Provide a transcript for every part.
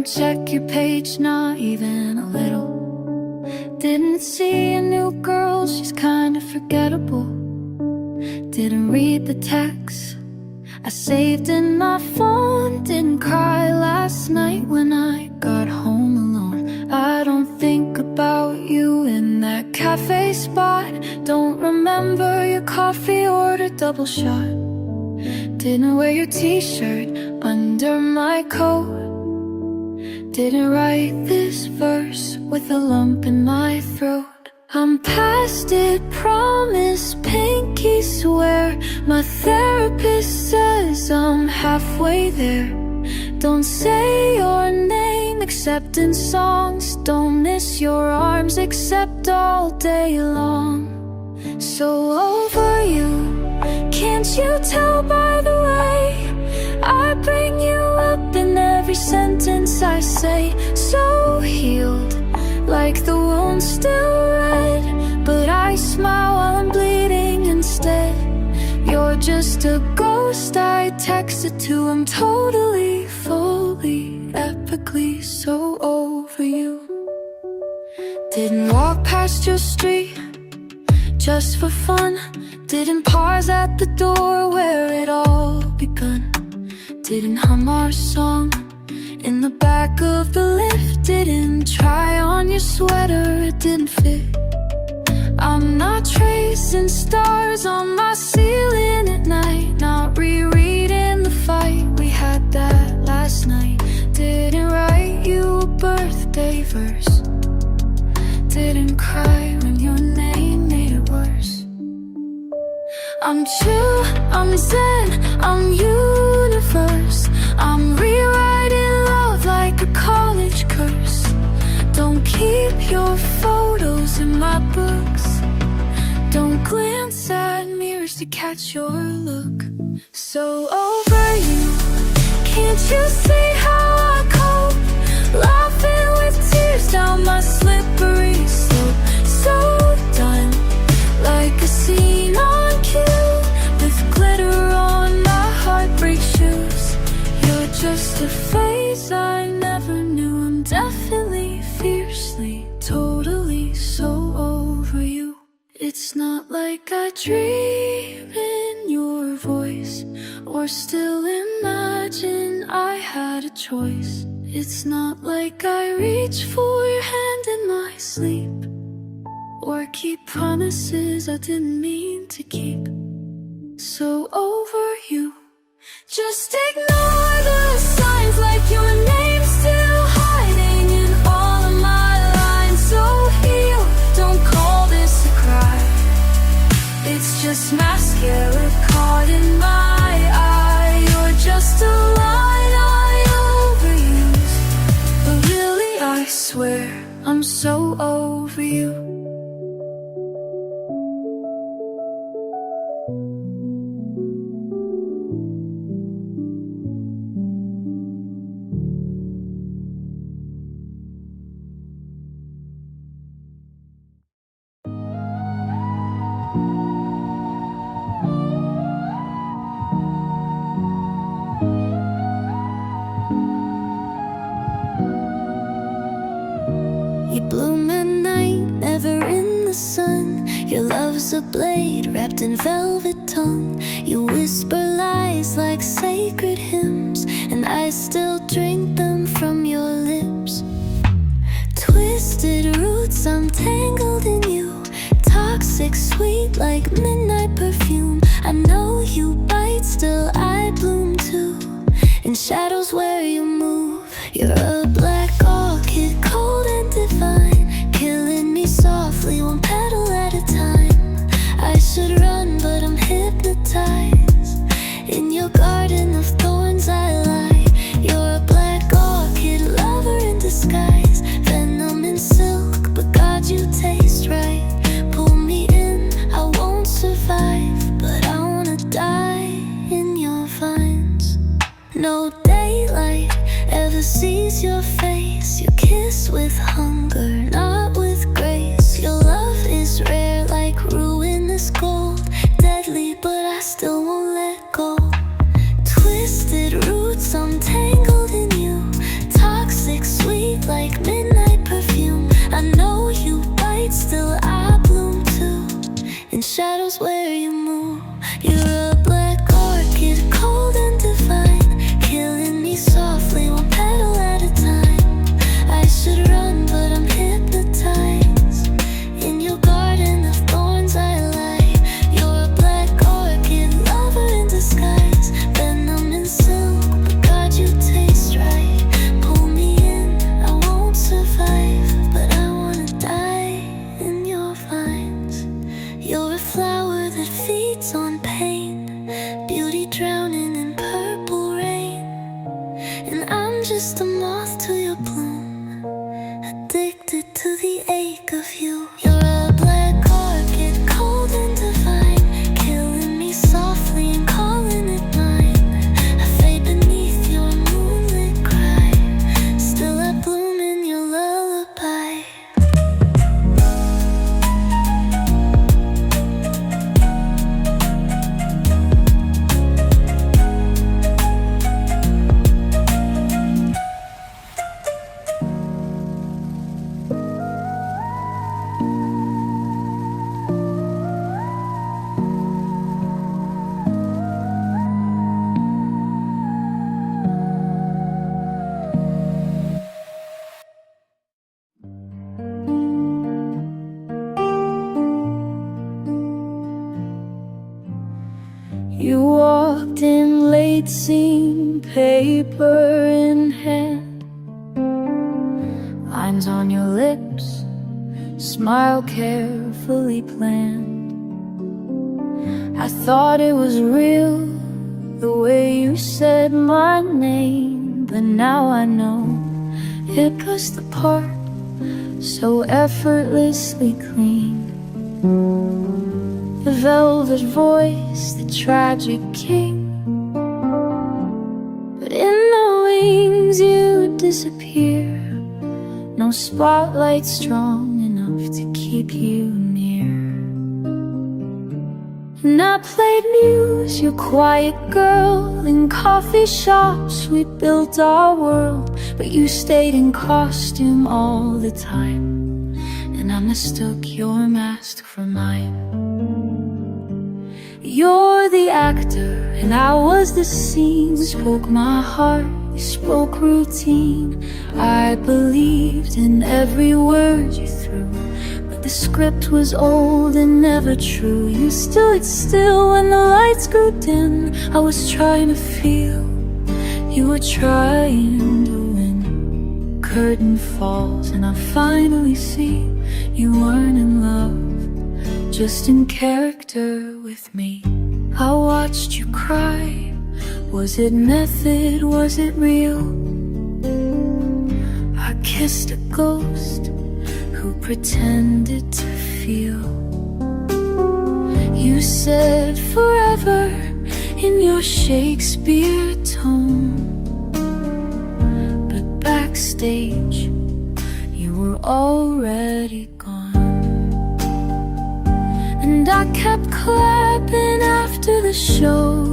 Don't check your page, not even a little. Didn't see a new girl, she's kinda forgettable. Didn't read the text I saved in my phone. Didn't cry last night when I got home alone. I don't think about you in that cafe spot. Don't remember your coffee order double shot. Didn't wear your t-shirt under my coat. Didn't write this verse with a lump in my throat. I'm past it, promise, pinky swear. My therapist says I'm halfway there. Don't say your name except in songs. Don't miss your arms except all day long. So over you, can't you tell by the way I bring you up in every sentence I say? So healed, like the wound's still red, but I smile while I'm bleeding instead. You're just a ghost I texted to. I'm totally, fully, epically so over you. Didn't walk past your street just for fun. Didn't pause at the door where it all begun. Didn't hum our song in the back of the lift. Didn't try on your sweater, it didn't fit. I'm not tracing stars on my ceiling at night. Not rereading the fight we had that last night. Didn't write you a birthday verse. Didn't cry when your name made it worse. I'm chill, I'm zen, I'm universe. I'm rewriting love like a college curse. Don't keep your photos in my books. Don't glance at mirrors to catch your look. So over you, can't you see how I cope? Laughing with tears down my slippery slope. So done, like a scene on cue, with glitter on my heartbreak shoes. You're just a phase I never knew. I'm definitely, fiercely, totally so over you. It's not like I dream in your voice, or still imagine I had a choice. It's not like I reach for your hand in my sleep, or keep promises I didn't mean to keep. So over you, just ignore the signs like your name's still hiding in all of my lines. So heal, don't call this a cry. It's just mascara caught in my eye. You're just a line I overuse, but really I swear I'm so over you. You bloom at night, never in the sun. Your love's a blade wrapped in velvet tongue. You whisper lies like sacred hymns, and I still drink them from your lips. Twisted roots, I'm tangled in you. Toxic, sweet like midnight perfume. I know you bite, still I bloom too. In shadows where you move, you're a black orchid, cold and divine, killing me softly, one petal at a time. I should run, but I'm hypnotized. In your garden of thorns I lie. You're a black orchid, lover in disguise. Venom in silk, but God, you taste right. Pull me in, I won't survive, but I wanna die in your vines. No daylight ever sees your face. You kiss with hunger, not with grace. Your love is rare like ruinous gold. Deadly, but I still won't let go. Twisted roots, I'm tangled in you. Toxic, flowers where you move. You're a black orchid, cold and divine, killing me softly, one petal at a time. I should run, but I'm hypnotized. In your garden of thorns I lie. You're a black orchid, lover in disguise, venom and silk, but God, you taste right. Pull me in, I won't survive, but I wanna die in your vines. You're a flower that feeds on pain, beauty drowning in purple rain, and I'm just a moth to your bloom, addicted to the ache of you. You're a black orchid, cold and divine, killing me softly and calling it mine. I fade beneath your moonlit cry, still I bloom in your lullaby. You walked in late, seeing paper in hand, lines on your lips, smile carefully planned. I thought it was real, the way you said my name, but now I know it was the part so effortlessly clean. The velvet voice, the tragic king, but in the wings you disappear. No spotlight strong enough to keep you near. And I played muse, your quiet girl. In coffee shops we built our world, but you stayed in costume all the time, and I mistook your mask for mine. You're the actor, and I was the scene. You spoke my heart, you spoke routine. I believed in every word you threw, but the script was old and never true. You stood still when the lights grew dim. I was trying to feel, you were trying to win. Curtain falls and I finally see you weren't in love, just in character with me. I watched you cry. Was it method? Was it real? I kissed a ghost who pretended to feel. You said forever in your Shakespeare tone, but backstage you were already gone. And I kept clapping after the show,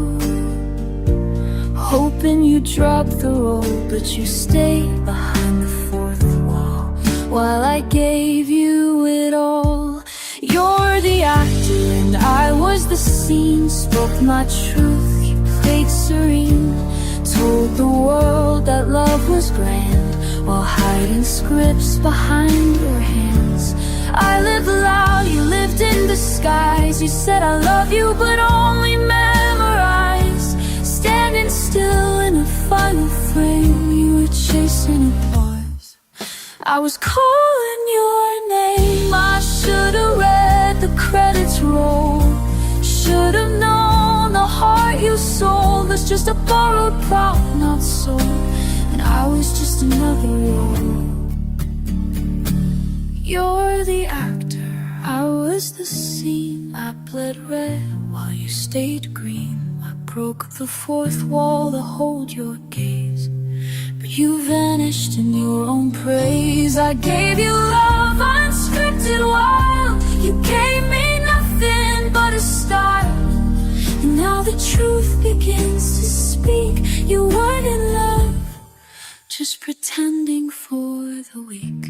hoping you dropped the role, but you stayed behind the fourth wall while I gave you it all. You're the actor and I was the scene. Spoke my truth, you played serene. Told the world that love was grand while hiding scripts behind your hands. I lived loud, you lived in disguise. You said I love you but only memorize. Standing still in a final frame, you were chasing applause. I was calling your name. I should've read the credits roll, should've known the heart you sold was just a borrowed prop, not sold, and I was just another role. You're the actor, I was the scene. I bled red while you stayed green. I broke the fourth wall to hold your gaze, but you vanished in your own praise. I gave you love unscripted wild. You gave me nothing but a style, and now the truth begins to speak. You weren't in love, just pretending for the weak.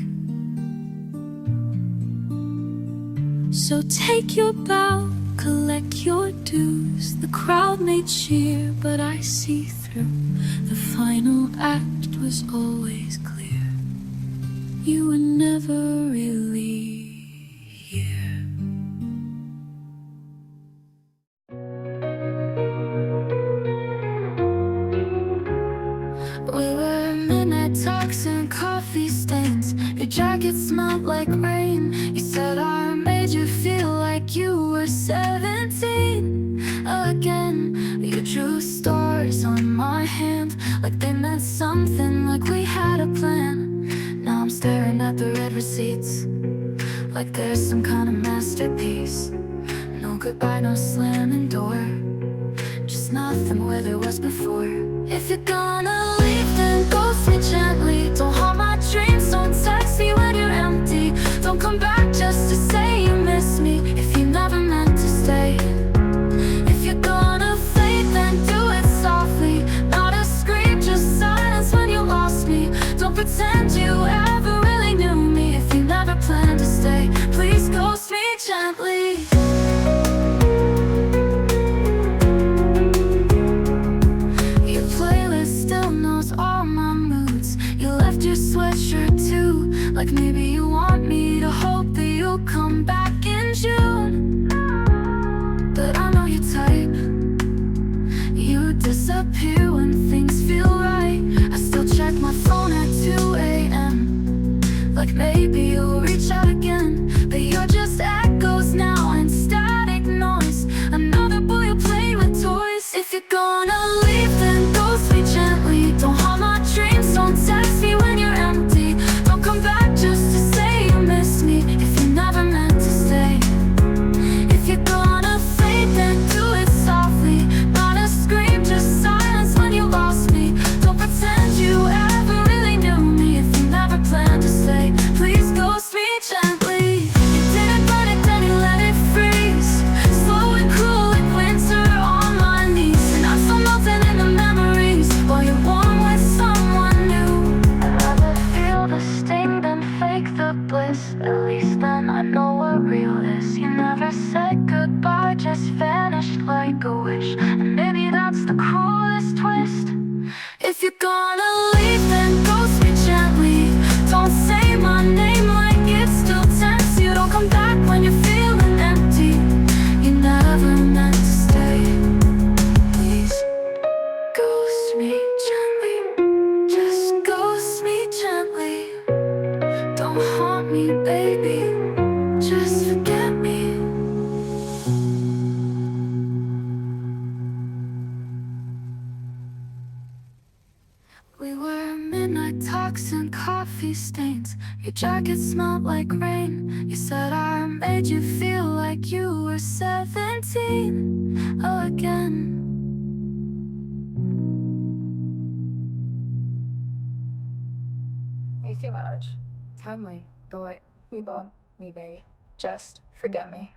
So take your bow, collect your dues. The crowd may cheer, but I see through. The final act was always clear. You were never really here. We were midnight talks and coffee stains. Your jacket smelled like rain. You said I made you feel like you were 17 again. You drew stars on my hand, like they meant something, like we had a plan. Now I'm staring at the red receipts, like there's some kind of masterpiece. No goodbye, no slamming door, just nothing where there was before. If you're gonna leave, then ghost me gently. Don't haunt my dreams, don't text me when you're empty. Don't come back just to say you miss me, if you never meant to stay. If you're gonna fade, then do it softly. Not a scream, just silence when you lost me. Don't pretend you ever really knew me, if you never planned to stay. Please ghost me gently. Your sweatshirt too, like maybe you want me to hope that you'll come back in June. But I know your type, you disappear when things feel right. I still check my phone at 2 a.m., like maybe you'll reach out again. But you're just echoes now and static noise, another boy who played with toys. If you're gonna leave, then ghost me gently. Don't haunt my dreams, don't text me when you're empty. Don't come back just to say you miss me, if you never meant to stay. If you're gonna fade, then do it softly. Not a scream, just silence when you lost me. Don't pretend you ever really knew me, if you never planned to stay. Please ghost me gently. You didn't burn it, then you let it freeze. Slow and cruel like winter on my knees. And I'm still melting in the memories, while you're warm with someone new. I'd rather feel the sting than fake the bliss. At least then I know what real is. You never said goodbye, just vanished like a wish. And maybe that's the cruelest twist. If you're gonna leave, then ghost me gently. Don't say my name like it's still tense. You don't come back when you're feeling empty. You never meant to stay. Please ghost me gently. Just ghost me gently. Don't haunt me, baby. Just forget me. We were midnight talks and coffee stains. Your jacket smelled like rain. You said I made you feel like you were 17 again. You too much. Tell me, go away. We both, me, baby. Just forget me.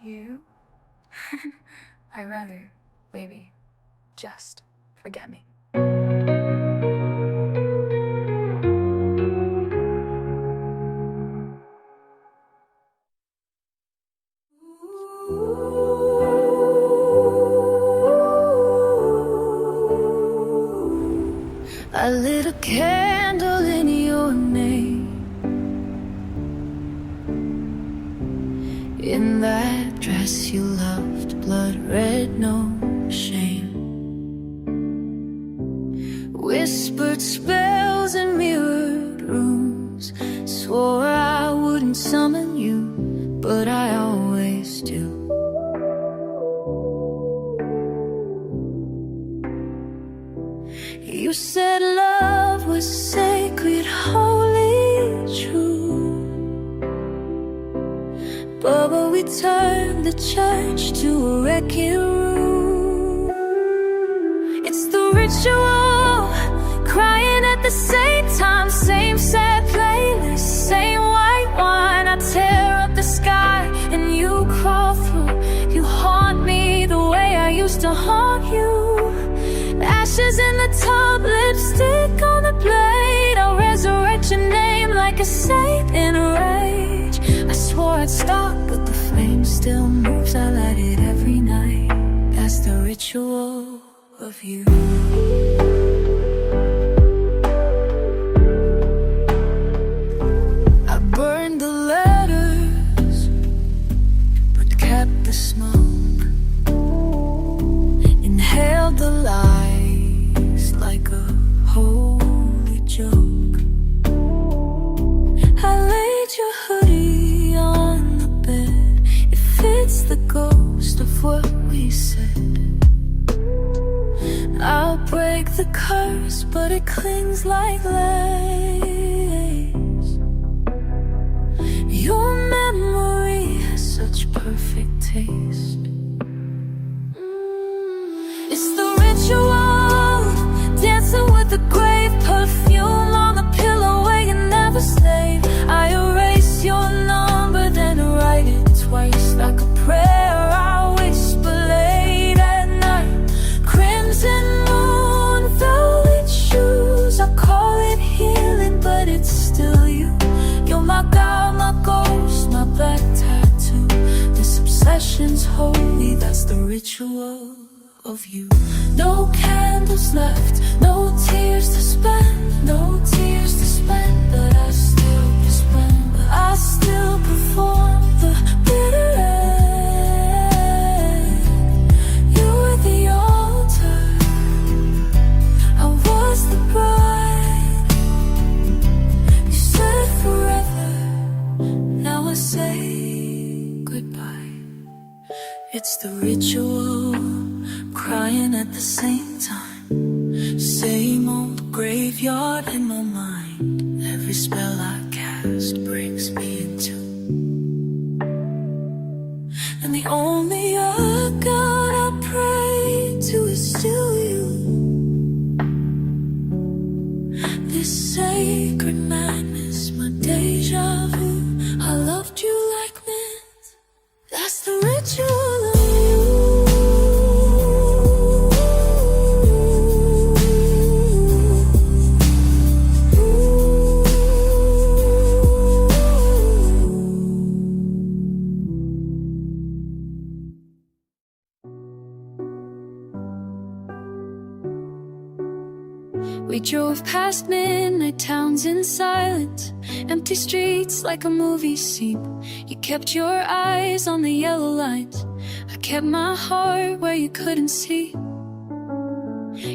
You? I'd rather, baby, just forget me. I lit a candle in your name, in that dress you loved, blood red, no shame. Whispered spells in mirrored rooms, swore I wouldn't summon you, but I always do. You said love was sacred, holy, true. But we turned the church to a wrecking room. It's the ritual, crying at the same time. Same sad playlist, same white wine. I tear up the sky and you to haunt you. Ashes in the tub, lipstick on the blade. I'll resurrect your name like a saint in a rage. I swore I'd stop, but the flame still moves. I light it every night. That's the ritual of you. I burned the letters, but kept the smoke. Inhaled the lies like a holy joke. I laid your hoodie on the bed. It fits the ghost of what we said. I'll break the curse, but it clings like lace. Your memory has such perfect taste. It's the ritual, dancing with the grave. Perfume on the pillow where you never stayed. I erase your number, then write it twice like a prayer. I whisper late at night. Crimson moon, velvet shoes. I call it healing, but it's still you. You're my God, my ghost, my black tattoo. This obsession's holy, that's the ritual of you. No candles left, no tears to spend, no tears to spend. But I still perform the bitter end. You were the altar, I was the bride. You said forever, now I say goodbye. It's the ritual, crying at the same time. Same old graveyard in my mind. Every spell I cast breaks me in two. And the only other God I pray to is still you. This sacred madness, my deja vu. I loved you like myth. That's the ritual of you. We drove past midnight towns in silence, empty streets like a movie scene. You kept your eyes on the yellow lines, I kept my heart where you couldn't see.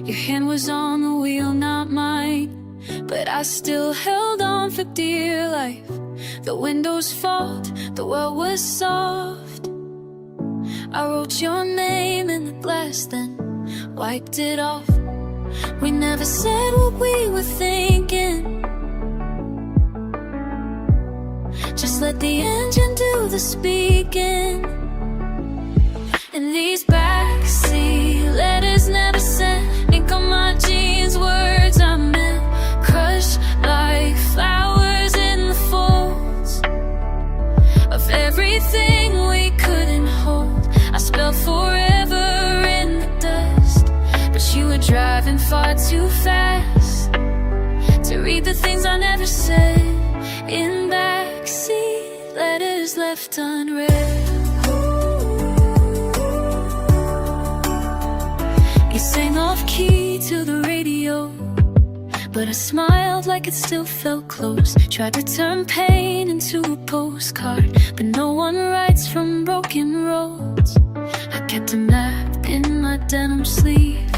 Your hand was on the wheel, not mine, but I still held on for dear life. The windows fogged, the well was soft. I wrote your name in the glass, then wiped it off. We never said what we were thinking. Just let the engine do the speaking. And these backseat letters never sent. Ink on my jeans, words I meant. Crushed like flowers in the folds of everything we couldn't hold. I spelled forever in the dust, but you were driving far too fast to read the things I never said. In backseat letters left unread. You sang off key to the radio, but I smiled like it still felt close. Tried to turn pain into a postcard, but no one writes from broken roads. I kept a map in my denim sleeve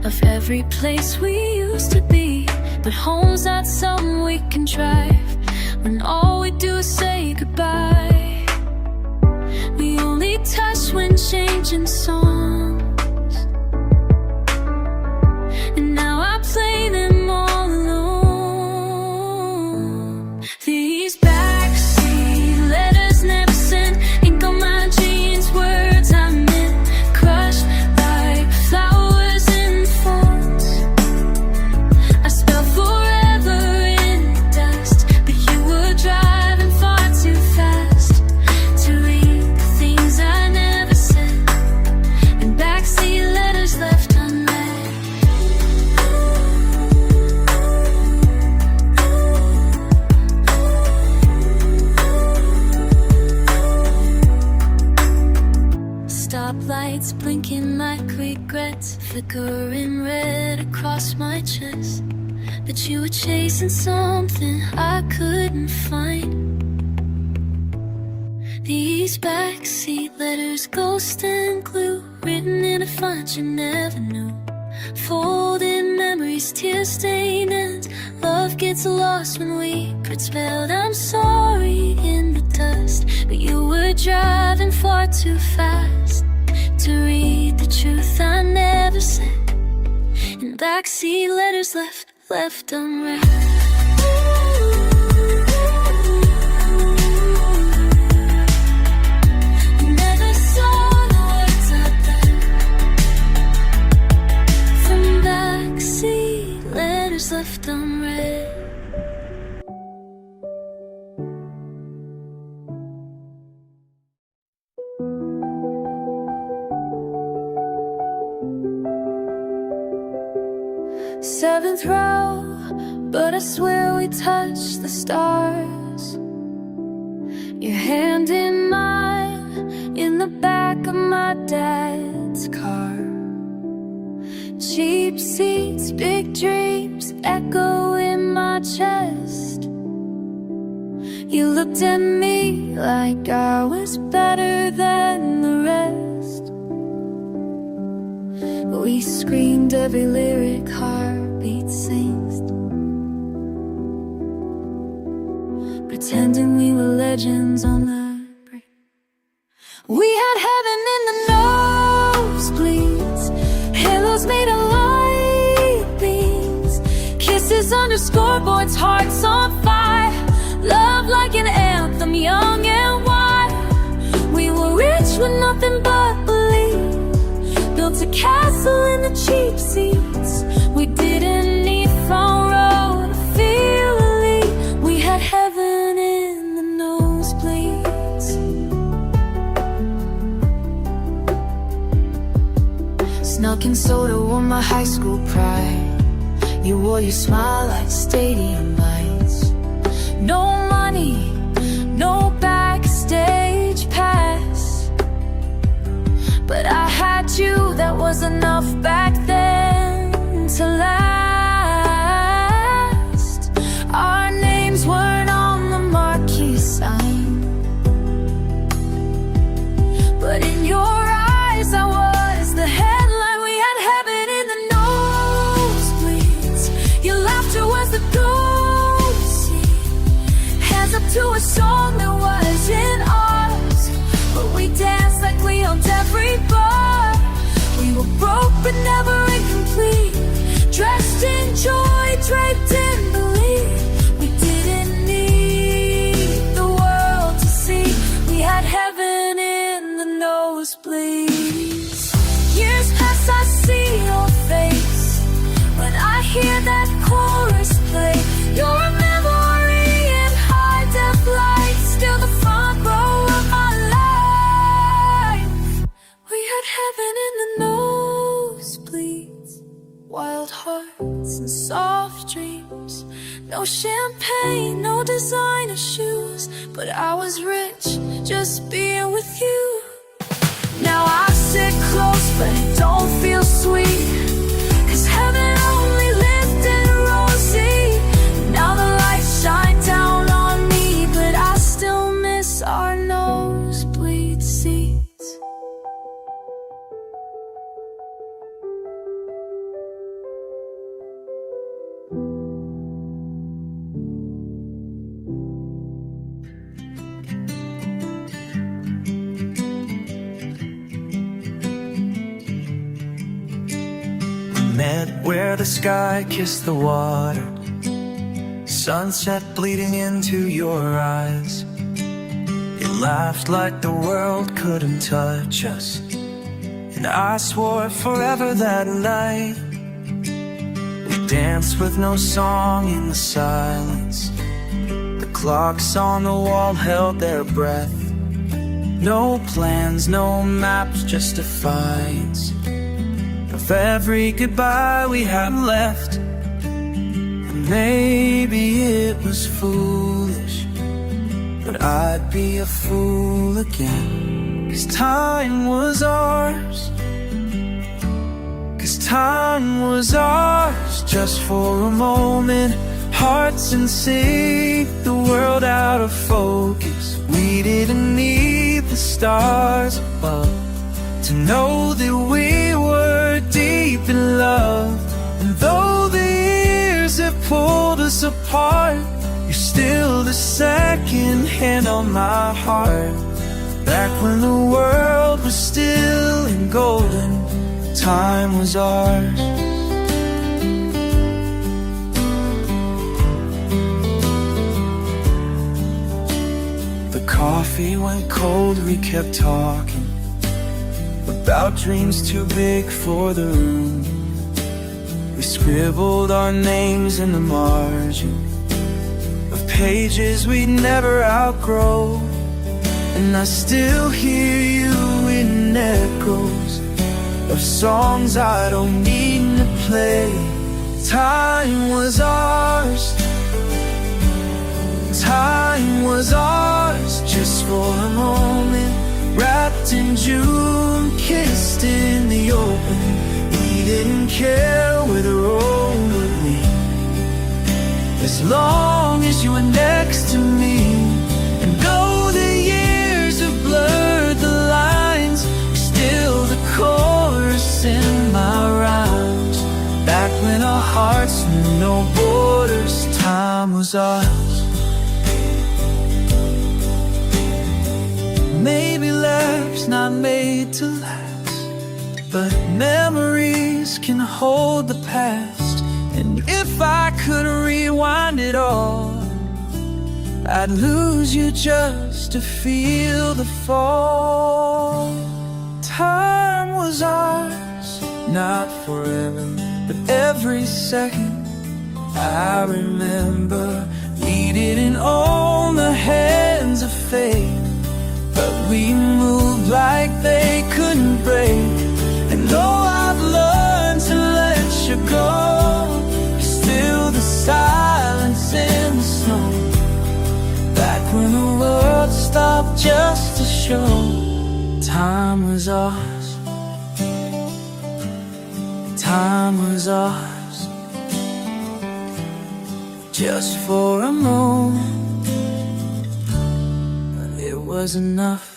of every place we used to be, but home's not something we can drive when all we do is say goodbye. We only touch when changing songs, and now I play them all alone. These backseat letters never sent. Ink on my jeans, words I meant. Crushed like flowers in folds. I spelled forever in the dust, but you were driving far too fast to read the things I never stoplights blinking like regrets, flickering red across my chest. But you were chasing something I couldn't find. These backseat letters, ghost and glue, written in a font you never knew. Folded memories, tear-stained ends. Love gets lost when we get spelled I'm sorry in the dust. But you were driving far too fast to read the truth I never said. And backseat letters left unread. Left unread. Seventh row, but I swear we touched the stars. Your hand in mine, in the back of my dad's car. Cheap seats, big dreams, echo in my chest. You looked at me like I was better than the rest. We screamed every lyric, heartbeat sings, pretending we were legends on the break. We had heaven in the nosebleeds, halos made of light beams, kisses under scoreboards, hearts on fire, love like an anthem, young and wild. We were rich with nothing but belief, built a castle in the cheap seats. We didn't need front row to feel elite. We had heaven in the nosebleeds. Snuck in soda, wore my high school pride. You wore your smile like stadium lights. No money, no backstage pass, but I had you, that was enough back then to last. Our names weren't on the marquee sign, but in your eyes I was the headline. We had heaven in the nosebleeds. Your laughter was the go scene, hands up to a song that wasn't ours, but we danced like we owned every bar. We were broke but never incomplete, dressed in joy, draped in belief. We didn't need the world to see. We had heaven in the nosebleeds. Years pass, I see your face when I hear that chorus play. You're a memory in high def light, still the front row of my life. We had heaven in the nosebleeds, wild hearts and soft dreams. No champagne, no designer shoes, but I was rich just being with you. Now I sit close but it don't feel sweet, 'cause heaven only lived in rosy. Now the lights shine down on me, but I still miss our nosebleed seats. Met where the sky kissed the water, sunset bleeding into your eyes. You laughed like the world couldn't touch us, and I swore forever that night. We danced with no song in the silence. The clocks on the wall held their breath. No plans, no maps, just defiance of every goodbye we had left. And maybe it was foolish, but I'd be a fool again, 'cause time was ours. 'Cause time was ours just for a moment. Hearts in sync, the world out of focus. We didn't need the stars above to know that we were deep in love. And though the years have pulled us apart, you're still the second hand on my heart. Back when the world was still in golden, time was ours. The coffee went cold, we kept talking about dreams too big for the room. We scribbled our names in the margin of pages we'd never outgrow. And I still hear you in echoes of songs I don't need to play. Time was ours. Time was ours just for a moment. Wrapped in June, kissed in the open. We didn't care where the road would lead, as long as you were next to me. And though the years have blurred the lines, you're still the chorus in my rhymes. Back when our hearts knew no borders, time was ours. Maybe laughs not made to last, but memories can hold the past. And if I could rewind it all, I'd lose you just to feel the fall. Time was ours, not forever, but every second. I remember we didn't own the hands of fate, but we moved like they couldn't break. And though I've learned to let you go, still the silence in the snow. Back when the world stopped just to show, time was ours. Time was ours just for a moment. It was enough.